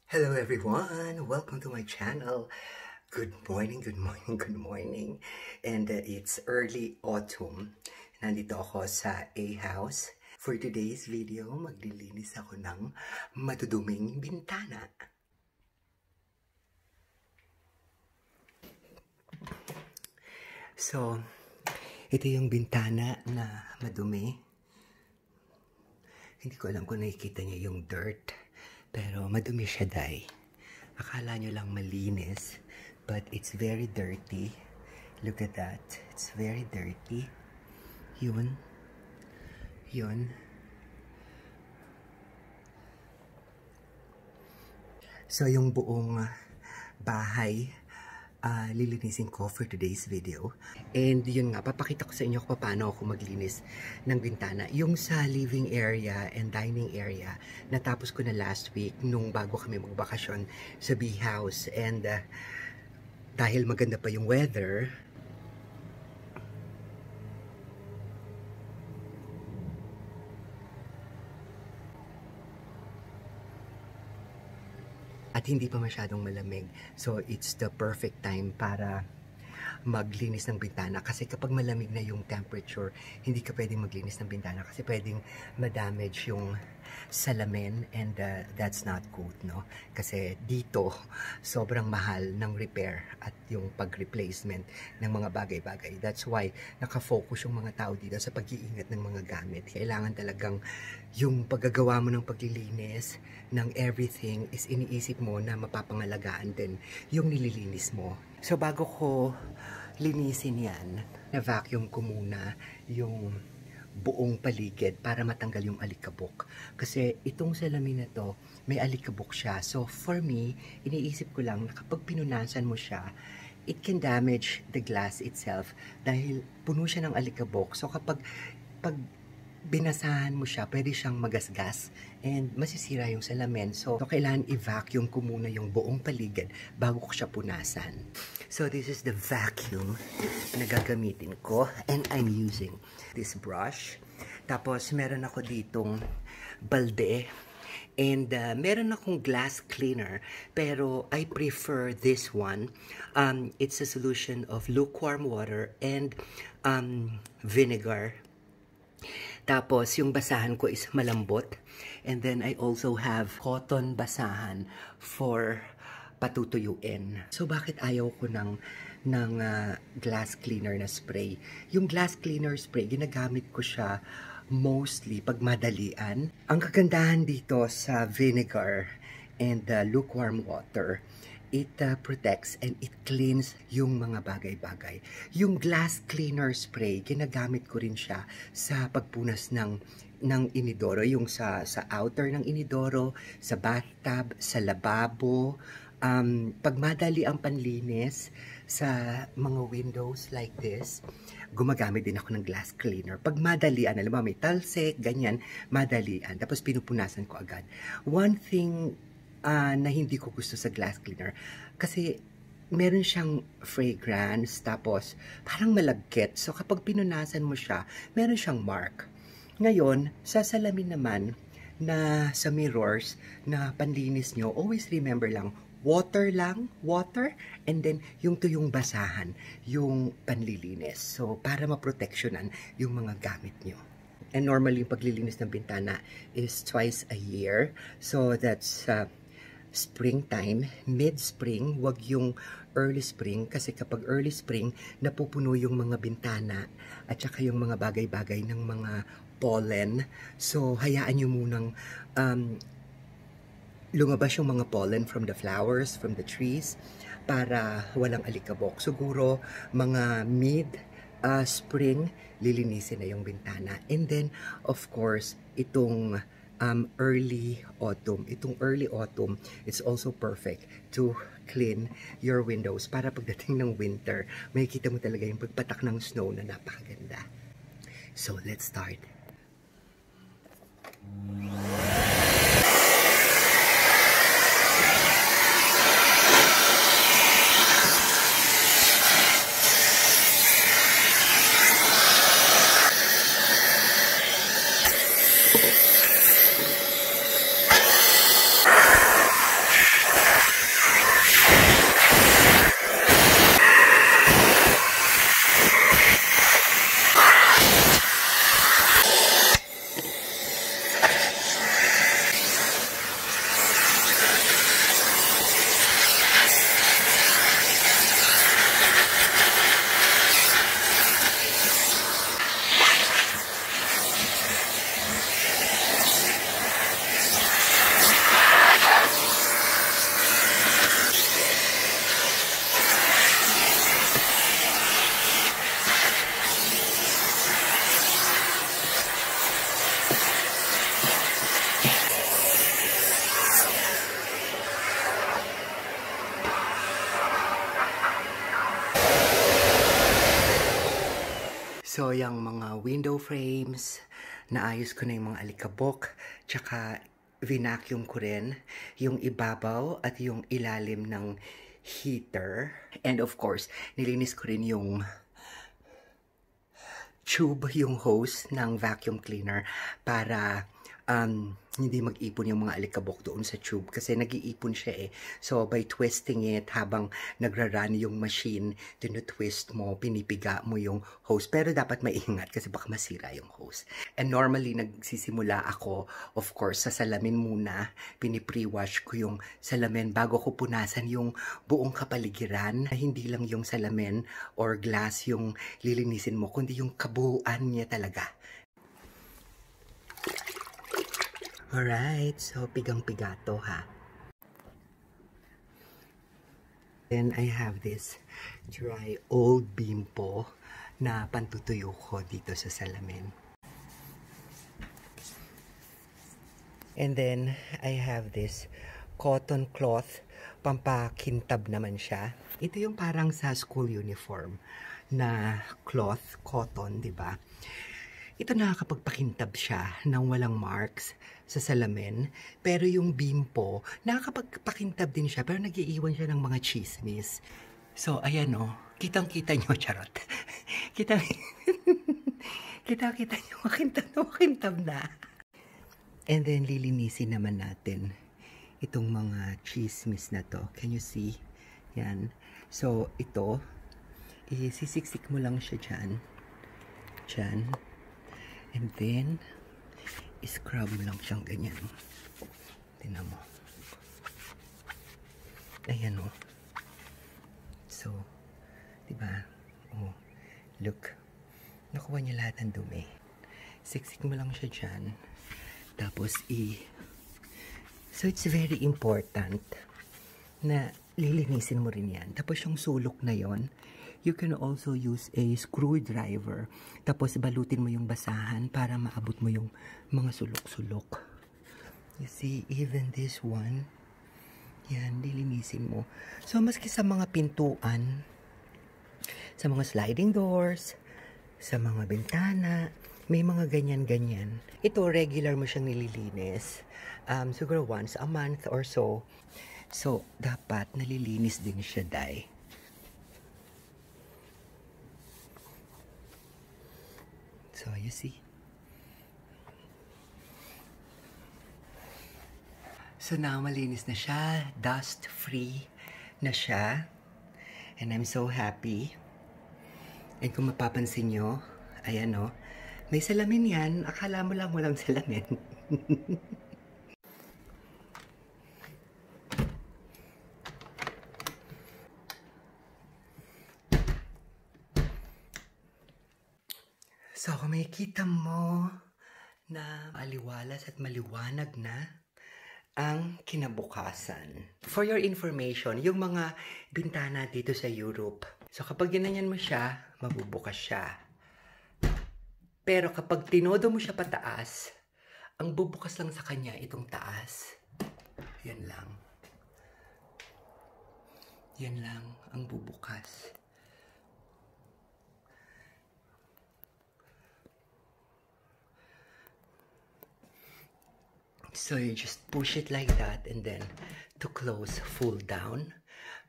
Hello everyone! Welcome to my channel. Good morning, good morning, good morning. And it's early autumn. Nandito ako sa A-House. For today's video, maglilinis ako ng maduduming bintana. So, ito yung bintana na madumi. Hindi ko alam kung nakikita niyo yung dirt. Pero madumi siya, day. Akala nyo lang malinis, but it's very dirty. Look at that. It's very dirty. Yun. Yun. So, yung buong bahay, lilinisin ko for today's video. And yun nga, papakita ko sa inyo kung paano ako maglinis ng bintana. Yung sa living area and dining area, natapos ko na last week nung bago kami magbakasyon sa bee house. And dahil maganda pa yung weather, at hindi pa masyadong malamig. So, it's the perfect time para maglinis ng bintana. Kasi kapag malamig na yung temperature, hindi ka pwedeng maglinis ng bintana kasi pwedeng ma-damage yung salamin and that's not good, no? Kasi dito, sobrang mahal ng repair at yung pag-replacement ng mga bagay-bagay. That's why nakafocus yung mga tao dito sa pag-iingat ng mga gamit. Kailangan talagang yung paggagawa mo ng paglilinis ng everything is iniisip mo na mapapangalagaan din yung nililinis mo. So bago ko linisin yan, na-vacuum ko muna yung buong paligid para matanggal yung alikabok. Kasi itong salamin na to, may alikabok siya. So for me, iniisip ko lang na kapag pinunasan mo siya, it can damage the glass itself dahil puno siya ng alikabok. So kapag binasahan mo siya, pwede siyang magasgas and masisira yung salamin. So kailangan i-vacuum ko muna yung buong paligid bago ko siya punasan. So this is the vacuum na gagamitin ko and I'm using this brush. Tapos meron ako ditong balde and meron akong glass cleaner pero I prefer this one. It's a solution of lukewarm water and vinegar. Tapos, yung basahan ko is malambot. And then, I also have cotton basahan for patutuyuin. So, bakit ayaw ko ng glass cleaner na spray? Yung glass cleaner spray, ginagamit ko siya mostly pag madalian. Ang kagandahan dito sa vinegar and lukewarm water, it protects and it cleans yung mga bagay-bagay. Yung glass cleaner spray, ginagamit ko rin siya sa pagpunas ng inidoro, yung sa outer ng inidoro, sa bathtub, sa lababo. Pag madali ang panlinis sa mga windows like this, gumagamit din ako ng glass cleaner. Pag madalian, alam mo, may talsik, ganyan, madalian. Tapos pinupunasan ko agad. One thing na hindi ko gusto sa glass cleaner kasi meron siyang fragrance tapos parang malagkit. So kapag pinunasan mo siya, meron siyang mark. Ngayon, sa salamin naman na sa mirrors na panlinis nyo, always remember lang, water lang, water, and then yung tuyong basahan, yung panlilinis. So para maproteksyonan yung mga gamit nyo. And normally yung paglilinis ng bintana is twice a year. So that's springtime, mid-spring, wag yung early spring kasi kapag early spring, napupuno yung mga bintana at saka yung mga bagay-bagay ng mga pollen. So, hayaan nyo munang lumabas yung mga pollen from the flowers, from the trees para walang alikabok. Siguro, mga mid-spring, lilinisin na yung bintana. And then, of course, itong early autumn. Itong early autumn, it's also perfect to clean your windows para pagdating ng winter, makikita mo talaga yung pagpatak ng snow na napakaganda. So, let's start. So, yung mga window frames, naayos ko na yung mga alikabok, tsaka vinacuum ko rin yung ibabaw at yung ilalim ng heater. And of course, nilinis ko rin yung tube, yung hose ng vacuum cleaner para hindi mag-ipon yung mga alikabok doon sa tube kasi nag-iipon siya eh. So, by twisting it habang nagra-run yung machine, tinutwist mo, pinipiga mo yung hose. Pero dapat maingat kasi baka masira yung hose. And normally, nagsisimula ako, of course, sa salamin muna. Piniprewash ko yung salamin bago ko punasan yung buong kapaligiran. Hindi lang yung salamin or glass yung lilinisin mo, kundi yung kabuuan niya talaga. Alright, so pigang-piga to ha. Then I have this dry old Bimpo na pantutuyo ko dito sa salamin. And then I have this cotton cloth, pampakintab naman siya. Ito yung parang sa school uniform na cloth, cotton, di ba? Ito nakakapagpakintab siya ng walang marks sa salamin. Pero yung Bimpo, nakakapagpakintab din siya pero nag-iiwan siya ng mga chismis. So, ayan o. Kitang-kita nyo, charot. Kita-kita nyo, makintab na. And then, lilinisin naman natin itong mga chismis na to. Can you see? Yan. So, ito, isisiksik mo lang siya dyan. Dyan. And then, scrub mo lang siyang ganyan. Tingnan mo. Ayan o. So, diba? Oh, look. Nakuha niya lahat ng dumi. Siksik mo lang siya dyan. Tapos, So, it's very important na lilinisin mo rin yan. Tapos, yung sulok na yon, you can also use a screwdriver. Tapos, balutin mo yung basahan para maabot mo yung mga sulok-sulok. You see, even this one, yan, lilinisin mo. So, maski sa mga pintuan, sa mga sliding doors, sa mga bintana, may mga ganyan-ganyan. Ito, regular mo siyang nililinis. Siguro once a month or so. So, dapat nalilinis din siya, day. So, you see. So, now malinis na siya. Dust-free na siya. And I'm so happy. And kung mapapansin nyo, ayan o, may salamin yan. Akala mo lang walang salamin. So, kung makikita mo na maliwalas at maliwanag na ang kinabukasan. For your information, yung mga bintana dito sa Europe, so kapag ginanyan mo siya, mabubukas siya. Pero kapag tinodo mo siya pataas, ang bubukas lang sa kanya itong taas. Yan lang. Yan lang ang bubukas. So, you just push it like that and then to close, full down.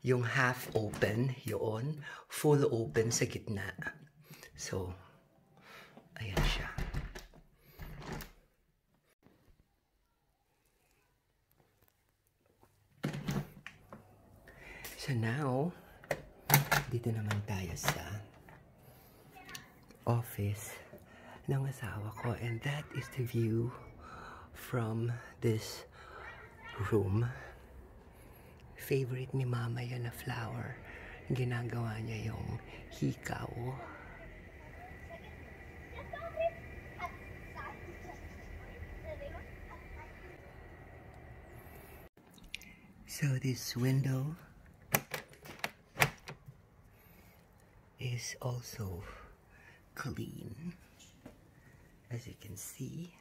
Yung half open, yun. Full open sa gitna. So, ayan siya. So now, dito naman tayo sa office ng asawa ko. And that is the view from this room. Favorite ni Mama yan na flower. Ginagawa niya yung hikaw. So this window is also clean, as you can see.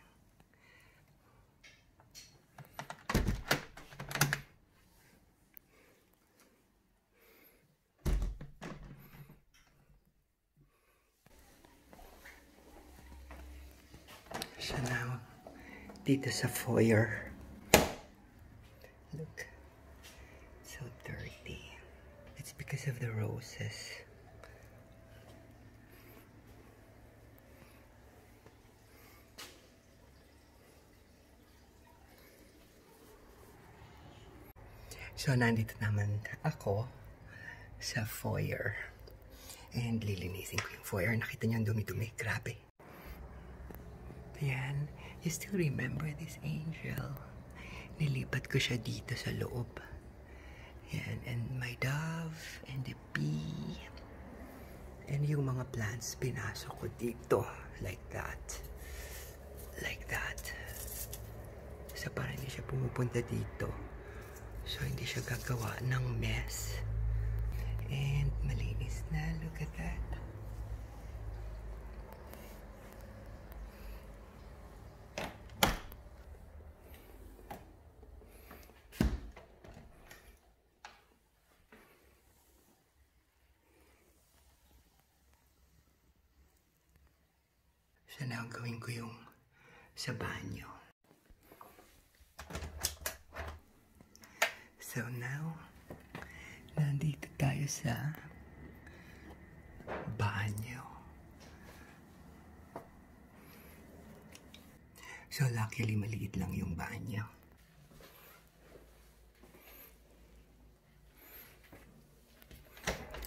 So now, dito sa foyer. Look. So dirty. It's because of the roses. So, nandito naman ako sa foyer. And lilinisin ko yung foyer. Nakita niyo ang dumi-dumi. Grabe. Ayan. You still remember this angel? Nilipat ko siya dito sa loob. Ayan. And my dove and the bee. And yung mga plants, pinasok ko dito. Like that. Like that. So, parang hindi siya pumupunta dito. So, hindi siya gagawa ng mess. And malinis na. Look at that. So, now gawin ko yung sa banyo. So now, nandito tayo sa banyo. So luckily, maliit lang yung banyo.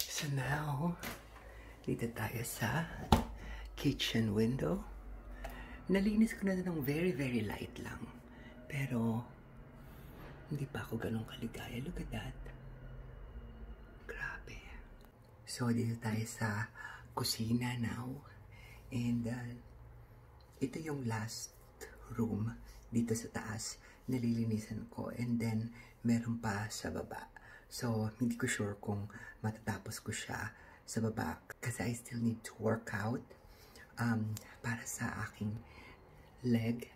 So now, dito tayo sa kitchen window. Nalinis ko na ng very, very light lang. Pero, hindi pa ako ganun kaligaya. Look at that. Grabe. So, dito tayo sa kusina now. And, ito yung last room dito sa taas. Nalilinisan ko. And then, meron pa sa baba. So, hindi ko sure kung matatapos ko siya sa baba. Kasi I still need to work out para sa aking leg.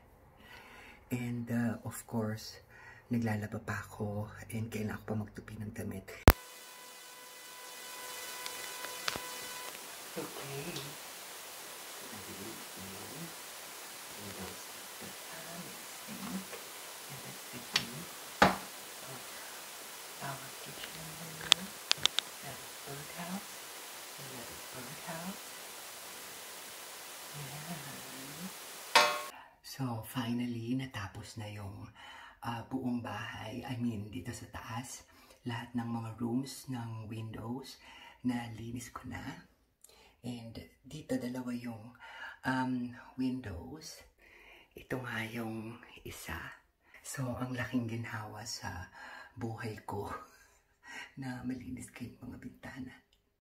And, of course, naglalaba pa ako and kailangan ko pa magtupi ng damit. Okay. Our kitchen window. That is birdhouse. And that is birdhouse. So, finally, natapos na yung buong bahay. I mean, dito sa taas. Lahat ng mga rooms, ng windows, na linis ko na. And dito, dalawa yung windows. Ito nga yung isa. So, ang laking ginhawa sa buhay ko na malinis ko yung mga bintana.